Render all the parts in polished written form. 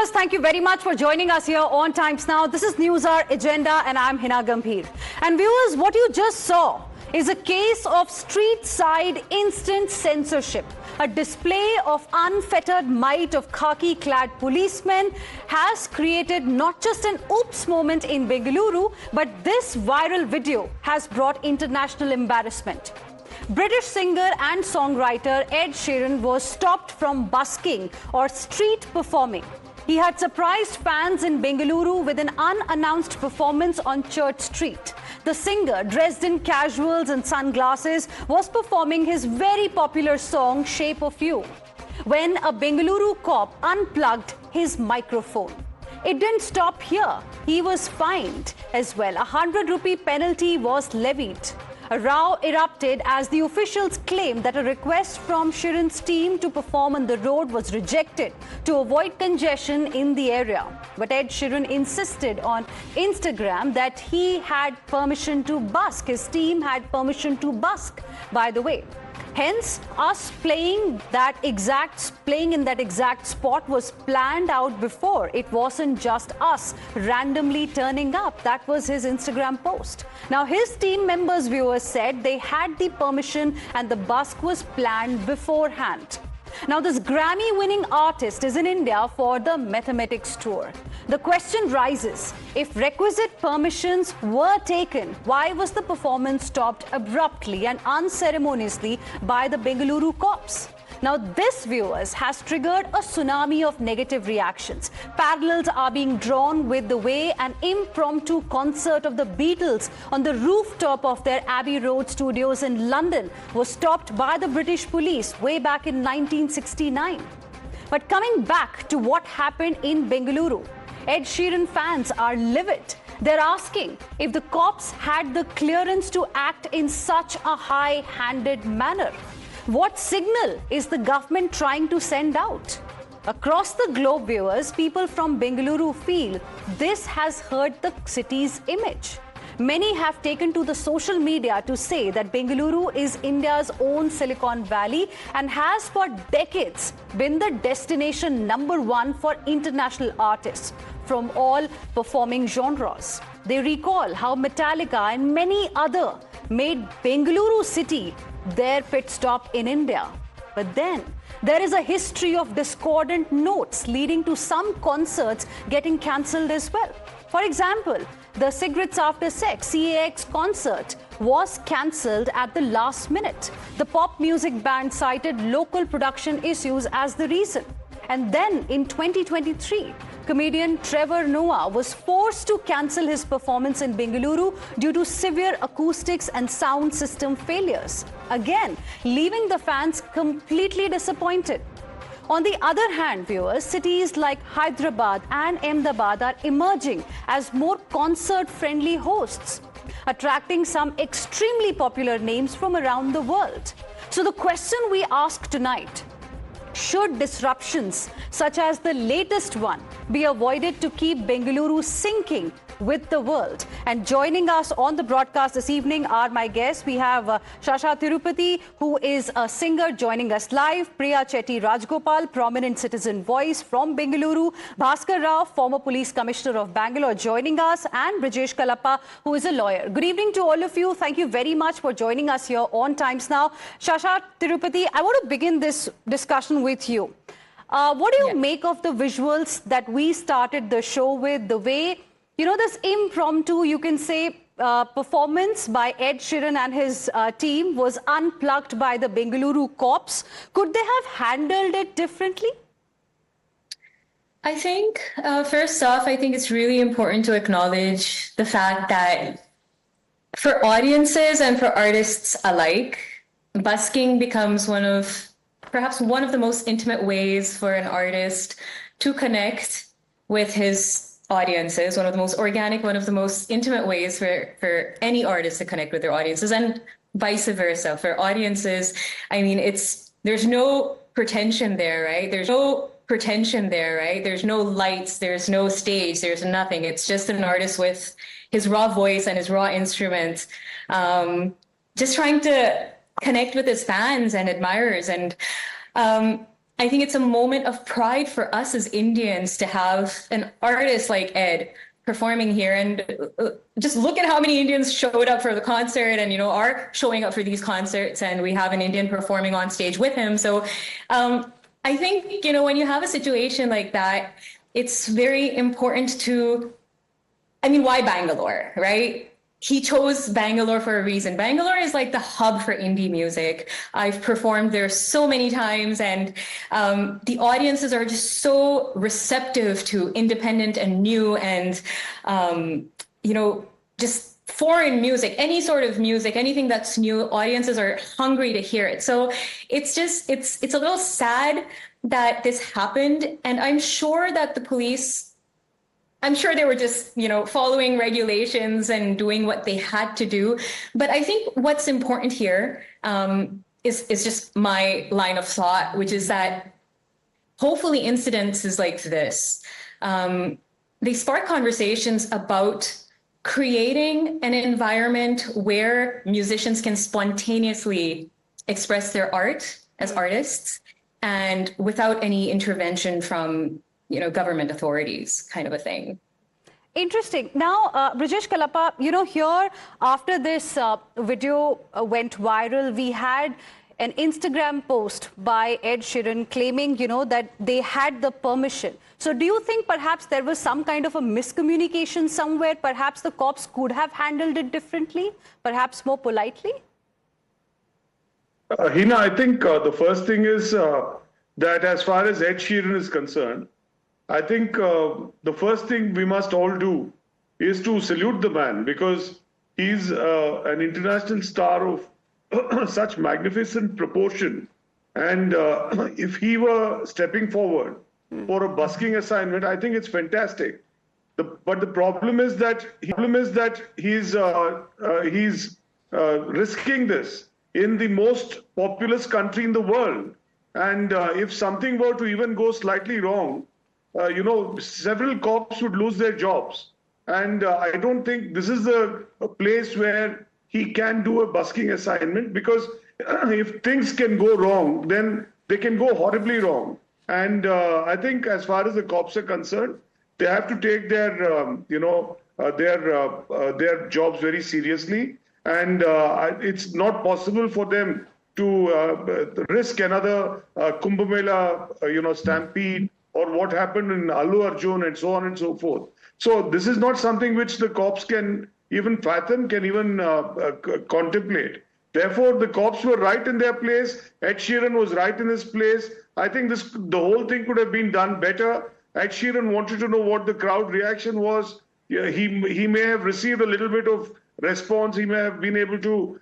viewers, thank you very much for joining us here on Times Now. This is Newshour Agenda and I'm Heena Gambhir. And viewers, what you just saw is a case of street-side instant censorship. A display of unfettered might of khaki-clad policemen has created not just an oops moment in Bengaluru, but this viral video has brought international embarrassment. British singer and songwriter Ed Sheeran was stopped from busking or street performing. He had surprised fans in Bengaluru with an unannounced performance on Church Street. The singer, dressed in casuals and sunglasses, was performing his very popular song Shape of You when a Bengaluru cop unplugged his microphone. It didn't stop here. He was fined as well. A 100-rupee penalty was levied. A row erupted as the officials claimed that a request from Sheeran's team to perform on the road was rejected to avoid congestion in the area. But Ed Sheeran insisted on Instagram that he had permission to busk. His team had permission to busk, by the way. Hence, us playing in that exact spot was planned out before. It wasn't just us randomly turning up. That was his Instagram post. Now, his team members, viewers, said they had the permission and the busk was planned beforehand. Now, this Grammy-winning artist is in India for the Mathematics Tour. The question rises, if requisite permissions were taken, why was the performance stopped abruptly and unceremoniously by the Bengaluru cops? Now, this, viewers, has triggered a tsunami of negative reactions. Parallels are being drawn with the way an impromptu concert of the Beatles on the rooftop of their Abbey Road studios in London was stopped by the British police way back in 1969. But coming back to what happened in Bengaluru, Ed Sheeran fans are livid. They're asking if the cops had the clearance to act in such a high-handed manner. What signal is the government trying to send out? Across the globe, viewers, people from Bengaluru feel this has hurt the city's image. Many have taken to the social media to say that Bengaluru is India's own Silicon Valley and has for decades been the destination #1 for international artists from all performing genres. They recall how Metallica and many other made Bengaluru city their pit stop in India. But then there is a history of discordant notes leading to some concerts getting cancelled as well. For example, the Cigarettes After Sex CAX concert was cancelled at the last minute. The pop music band cited local production issues as the reason. And then in 2023, comedian Trevor Noah was forced to cancel his performance in Bengaluru due to severe acoustics and sound system failures, again leaving the fans completely disappointed. On the other hand, viewers, cities like Hyderabad and Ahmedabad are emerging as more concert-friendly hosts, attracting some extremely popular names from around the world. So the question we ask tonight: should disruptions such as the latest one be avoided to keep Bengaluru syncing with the world? And joining us on the broadcast this evening are my guests. We have Shasha Tirupati, who is a singer, joining us live. Priya Chetty Rajgopal, prominent citizen voice from Bengaluru. Bhaskar Rao, former police commissioner of Bangalore, joining us. And Brijesh Kalappa, who is a lawyer. Good evening to all of you. Thank you very much for joining us here on Times Now. Shasha Tirupati, I want to begin this discussion with you. What do you make of the visuals that we started the show with? The way, you know, this impromptu, you can say, performance by Ed Sheeran and his team was unplugged by the Bengaluru cops. Could they have handled it differently? I think, first off, I think it's really important to acknowledge the fact that for audiences and for artists alike, busking becomes perhaps one of the most intimate ways for an artist to connect with his audiences, one of the most organic, one of the most intimate ways for any artist to connect with their audiences, and vice versa. For audiences, I mean, there's no pretension there, right? There's no lights, there's no stage, there's nothing. It's just an artist with his raw voice and his raw instrument, just trying to connect with his fans and admirers. And I think it's a moment of pride for us as Indians to have an artist like Ed performing here, and just look at how many Indians showed up for the concert and, are showing up for these concerts, and we have an Indian performing on stage with him. So I think, when you have a situation like that, it's very important to, why Bangalore, right? He chose Bangalore for a reason. Bangalore is like the hub for indie music. I've performed there so many times, and the audiences are just so receptive to independent and new and, just foreign music, any sort of music, anything that's new. Audiences are hungry to hear it. So it's a little sad that this happened. And I'm sure that the police, they were just, following regulations and doing what they had to do. But I think what's important here is just my line of thought, which is that hopefully incidences like this, they spark conversations about creating an environment where musicians can spontaneously express their art as artists and without any intervention from government authorities, kind of a thing. Interesting. Now, Brijesh Kalapa, here after this video went viral, we had an Instagram post by Ed Sheeran claiming, that they had the permission. So do you think perhaps there was some kind of a miscommunication somewhere? Perhaps the cops could have handled it differently, perhaps more politely? Heena, I think the first thing is that as far as Ed Sheeran is concerned, I think the first thing we must all do is to salute the man, because he's an international star of such magnificent proportion. And if he were stepping forward for a busking assignment, I think it's fantastic. But the problem is that he's risking this in the most populous country in the world. And if something were to even go slightly wrong, several cops would lose their jobs. And I don't think this is a place where he can do a busking assignment, because if things can go wrong, then they can go horribly wrong. And I think as far as the cops are concerned, they have to take their jobs very seriously. And it's not possible for them to risk another Kumbh Mela, stampede, or what happened in Allu Arjun, and so on and so forth. So this is not something which the cops can even fathom, can even contemplate. Therefore, the cops were right in their place. Ed Sheeran was right in his place. I think the whole thing could have been done better. Ed Sheeran wanted to know what the crowd reaction was. Yeah, he may have received a little bit of response. He may have been able to,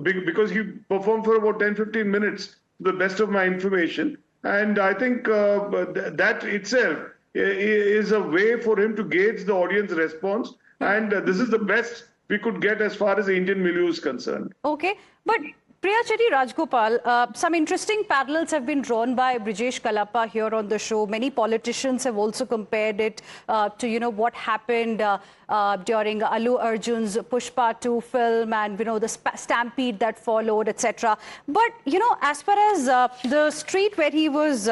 because he performed for about 10-15 minutes, to the best of my information. And I think that itself is a way for him to gauge the audience response. And this is the best we could get as far as the Indian milieu is concerned. Okay, but Priya Chetty Rajgopal, some interesting parallels have been drawn by Brijesh Kalapa here on the show. Many politicians have also compared it to, what happened during Allu Arjun's Pushpa 2 film and, the stampede that followed, etc. But, as far as the street where he was,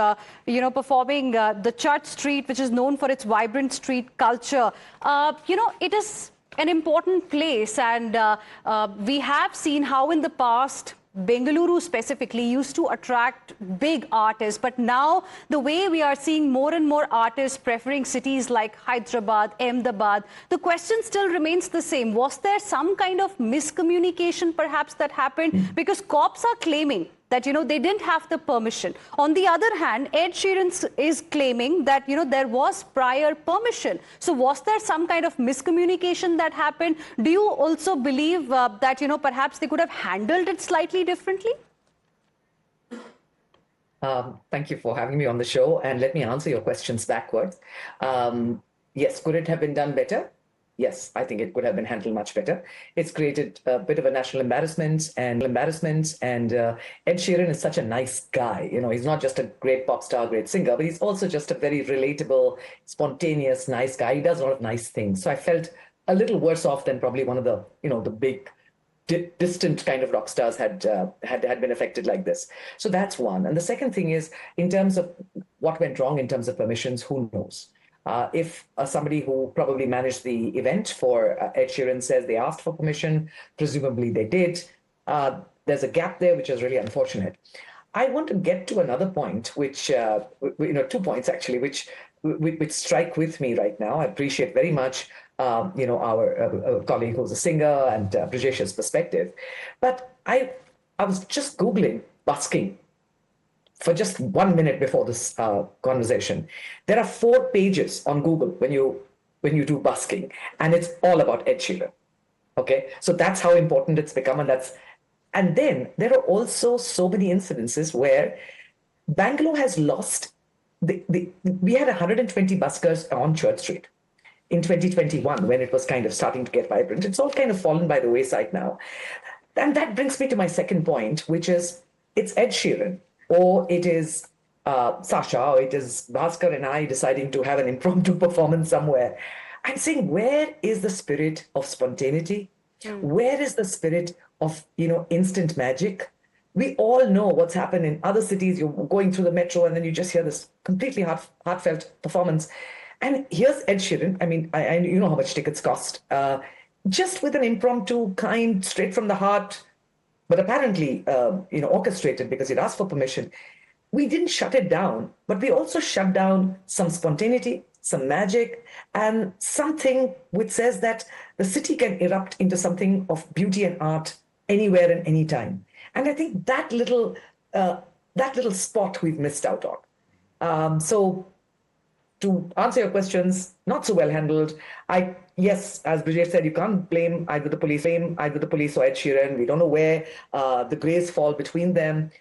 performing, the Church Street, which is known for its vibrant street culture, it is an important place. And we have seen how in the past, Bengaluru specifically used to attract big artists, but now the way we are seeing more and more artists preferring cities like Hyderabad, Ahmedabad, the question still remains the same. Was there some kind of miscommunication perhaps that happened? Because cops are claiming that, they didn't have the permission. On the other hand, Ed Sheeran is claiming that, there was prior permission. So was there some kind of miscommunication that happened? Do you also believe that, perhaps they could have handled it slightly differently? Thank you for having me on the show. And let me answer your questions backwards. Yes, could it have been done better? Yes, I think it could have been handled much better. It's created a bit of a national embarrassment, and Ed Sheeran is such a nice guy. He's not just a great pop star, great singer, but he's also just a very relatable, spontaneous, nice guy. He does a lot of nice things. So I felt a little worse off than probably one of the, the big distant kind of rock stars had been affected like this. So that's one. And the second thing is, in terms of what went wrong in terms of permissions, who knows? If somebody who probably managed the event for Ed Sheeran says they asked for permission, presumably they did. There's a gap there, which is really unfortunate. I want to get to another point, which, 2 points actually, which strike with me right now. I appreciate very much, our colleague who's a singer and Brajesh's perspective. But I was just Googling busking for just 1 minute before this conversation. There are 4 pages on Google when you do busking, and it's all about Ed Sheeran. Okay, so that's how important it's become, and then there are also so many incidences where Bangalore has lost. We had 120 buskers on Church Street in 2021 when it was kind of starting to get vibrant. It's all kind of fallen by the wayside now. And that brings me to my second point, which is it's Ed Sheeran, or it is Sasha, or it is Bhaskar and I deciding to have an impromptu performance somewhere. I'm saying, where is the spirit of spontaneity? Where is the spirit of, instant magic? We all know what's happened in other cities. You're going through the metro and then you just hear this completely heartfelt performance. And here's Ed Sheeran. I mean, I you know how much tickets cost. Just with an impromptu, kind, straight from the heart, but apparently, orchestrated because he'd asked for permission. We didn't shut it down, but we also shut down some spontaneity, some magic, and something which says that the city can erupt into something of beauty and art anywhere and anytime. And I think that little spot we've missed out on. So to answer your questions, not so well handled. Yes, as Bridget said, you can't blame either the police or Ed Sheeran. We don't know where the grays fall between them.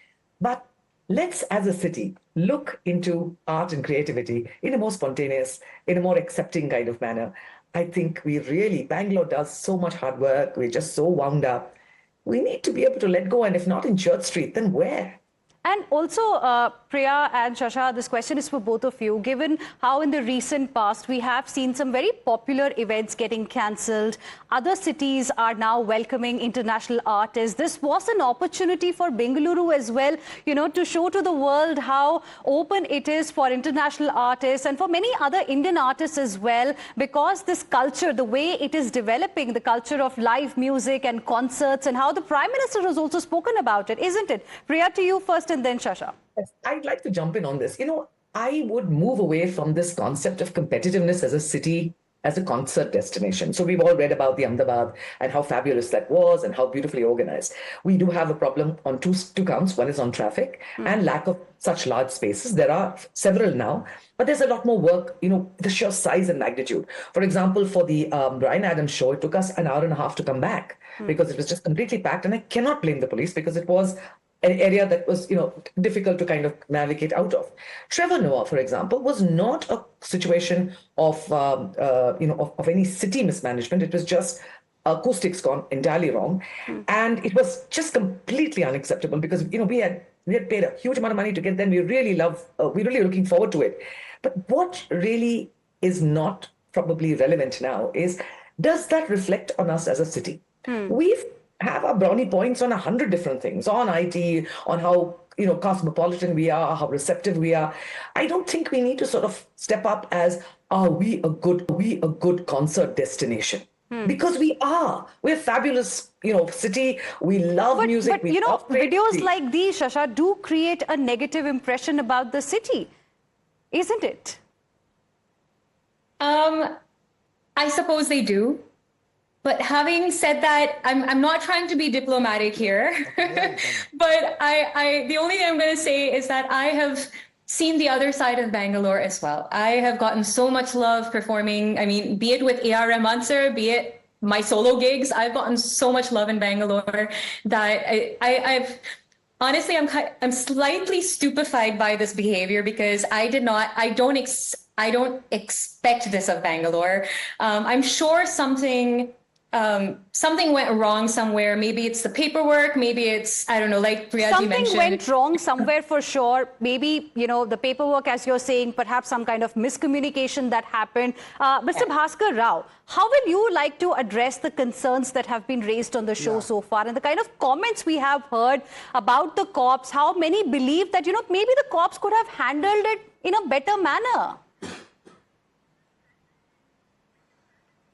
But let's, as a city, look into art and creativity in a more spontaneous, in a more accepting kind of manner. I think Bangalore does so much hard work. We're just so wound up. We need to be able to let go. And if not in Church Street, then where? And also, Priya and Shasha, this question is for both of you. Given how in the recent past we have seen some very popular events getting cancelled, other cities are now welcoming international artists. This was an opportunity for Bengaluru as well, to show to the world how open it is for international artists and for many other Indian artists as well, because this culture, the way it is developing, the culture of live music and concerts, and how the Prime Minister has also spoken about it, isn't it? Priya, to you first, and then Shasha. Yes, I'd like to jump in on this. I would move away from this concept of competitiveness as a city, as a concert destination. So we've all read about the Ahmedabad and how fabulous that was and how beautifully organized. We do have a problem on two counts. One is on traffic and lack of such large spaces. There are several now, but there's a lot more work, the sheer size and magnitude. For example, for the Brian Adams show, it took us an hour and a half to come back because it was just completely packed. And I cannot blame the police because it was an area that was, difficult to kind of navigate out of. Trevor Noah, for example, was not a situation of any city mismanagement. It was just acoustics gone entirely wrong, and it was just completely unacceptable because we had paid a huge amount of money to get them. We're really looking forward to it. But what really is not probably relevant now is, does that reflect on us as a city? We've have our brownie points on 100 different things, on IT, on how cosmopolitan we are, how receptive we are. I don't think we need to sort of step up as, are we a good concert destination? Because we're a fabulous, city. We love music. But videos like these, Shasha, do create a negative impression about the city, isn't it? I suppose they do. But having said that, I'm not trying to be diplomatic here, but the only thing I'm going to say is that I have seen the other side of Bangalore as well. I have gotten so much love performing. I mean, be it with A.R. Rahman, be it my solo gigs, I've gotten so much love in Bangalore that I've honestly, I'm slightly stupefied by this behavior because I don't expect this of Bangalore. I'm sure something something went wrong somewhere. Maybe it's the paperwork. Maybe it's, I don't know, like Priyaji mentioned. Something went wrong somewhere for sure. Maybe, the paperwork, as you're saying, perhaps some kind of miscommunication that happened. Mr. Bhaskar Rao, how will you like to address the concerns that have been raised on the show so far and the kind of comments we have heard about the cops? How many believe that, maybe the cops could have handled it in a better manner?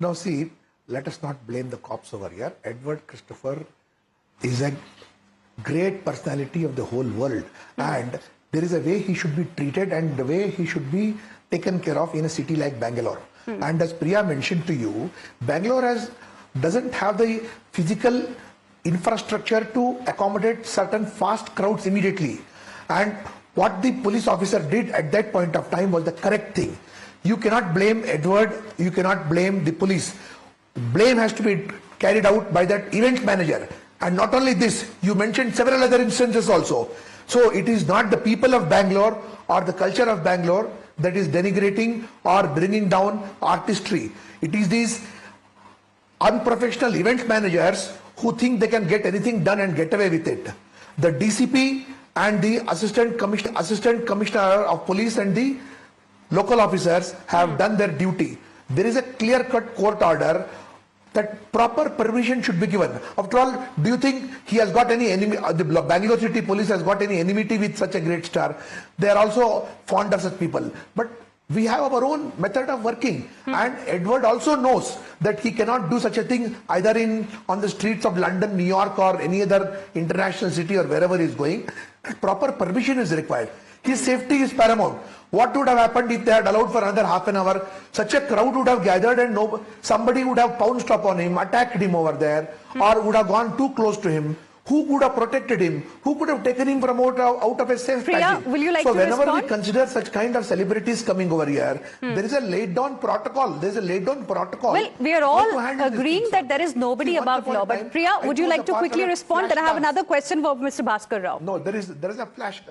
Now, see, let us not blame the cops over here. Edward Christopher is a great personality of the whole world. And there is a way he should be treated and the way he should be taken care of in a city like Bangalore. And as Priya mentioned to you, Bangalore doesn't have the physical infrastructure to accommodate certain fast crowds immediately. And what the police officer did at that point of time was the correct thing. You cannot blame Edward, you cannot blame the police. Blame has to be carried out by that event manager. And not only this, you mentioned several other instances also. So it is not the people of Bangalore or the culture of Bangalore that is denigrating or bringing down artistry. It is these unprofessional event managers who think they can get anything done and get away with it. The DCP and the assistant commissioner of police and the local officers have done their duty. There is a clear-cut court order that proper permission should be given. After all, do you think he has got any enemy? The Bangalore City Police has got any enmity with such a great star? They are also fond of such people. But we have our own method of working. And Edward also knows that he cannot do such a thing either on the streets of London, New York or any other international city or wherever he is going. Proper permission is required. His safety is paramount. What would have happened if they had allowed for another half an hour? Such a crowd would have gathered and somebody would have pounced upon him, attacked him over there, or would have gone too close to him. Who could have protected him? Who could have taken him from out of a safe Priya, will you like to respond? So whenever we consider such kind of celebrities coming over here, there is a laid down protocol. There is a laid down protocol. Well, we are all agreeing that there is nobody above law. But Priya, would you like to quickly respond? Then I have another question for Mr. Bhaskar Rao. No, there is a flash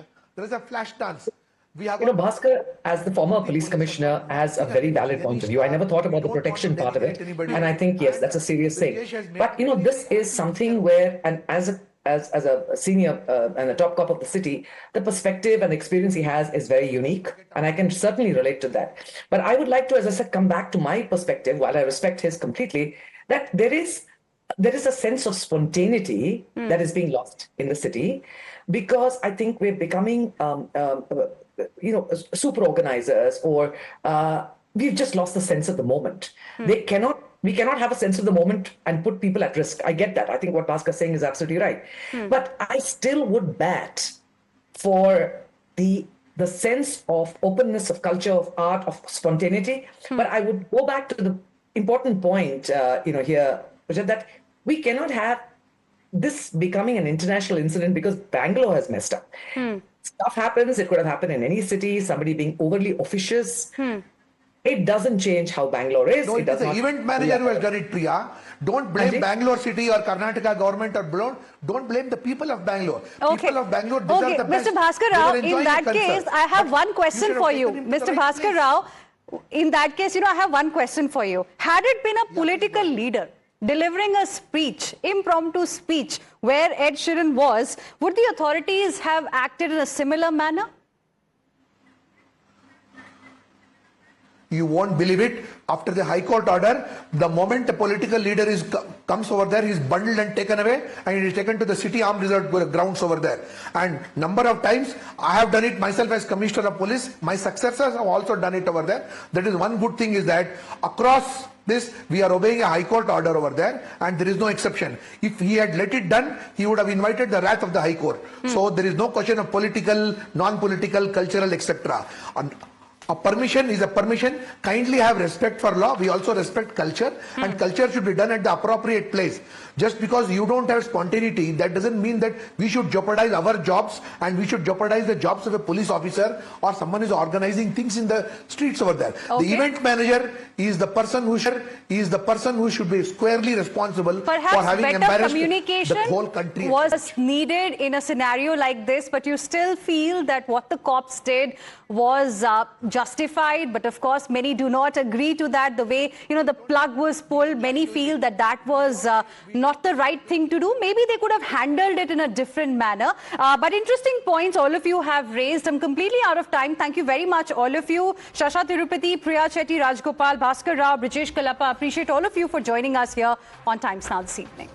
dance. Bhaskar, as the former police commissioner, has a very valid point of view. I never thought about the protection part of it. And I think, yes, that's a serious thing. But, this is something where, and as a senior and a top cop of the city, the perspective and experience he has is very unique. And I can certainly relate to that. But I would like to, as I said, come back to my perspective, while I respect his completely, that there is a sense of spontaneity that is being lost in the city, because I think we're becoming super organizers, or we've just lost the sense of the moment. We cannot have a sense of the moment and put people at risk. I get that. I think what Bhaskar is saying is absolutely right. But I still would bat for the sense of openness, of culture, of art, of spontaneity. But I would go back to the important point, here, that we cannot have this becoming an international incident because Bangalore has messed up. Stuff happens. It could have happened in any city. Somebody being overly officious. It doesn't change how Bangalore is. No, it is the event manager who has done it, Priya. Don't blame Bangalore City or Karnataka government, or don't blame the people of Bangalore. Okay. People of Bangalore deserve the best. Mr. Bhaskar Rao, in that case, I have one question for you. Mr. Bhaskar Rao, in that case, I have one question for you. Had it been a political leader delivering a speech, impromptu speech, where Ed Sheeran was, would the authorities have acted in a similar manner? You won't believe it. After the High Court order, the moment a political leader comes over there, he's bundled and taken away, and he is taken to the city armed reserve grounds over there. And number of times, I have done it myself as Commissioner of Police. My successors have also done it over there. That is one good thing, is that across this, we are obeying a High Court order over there, and there is no exception. If he had let it done, he would have invited the wrath of the High Court. So there is no question of political, non-political, cultural, etc. A permission is a permission. Kindly have respect for law. We also respect culture, and culture should be done at the appropriate place. Just because you don't have spontaneity, that doesn't mean that we should jeopardize our jobs, and we should jeopardize the jobs of a police officer or someone who is organizing things in the streets over there. Okay. The event manager is the person who should be squarely responsible for having embarrassed the whole country. Was needed in a scenario like this, but you still feel that what the cops did was justified, but of course many do not agree to that. The way, the plug was pulled, many feel that that was not the right thing to do. Maybe they could have handled it in a different manner. But interesting points all of you have raised. I'm completely out of time. Thank you very much, all of you. Shasha Tirupati, Priya Chetty, Rajgopal, Bhaskar Rao, Brijesh Kalapa. Appreciate all of you for joining us here on Times Now this evening.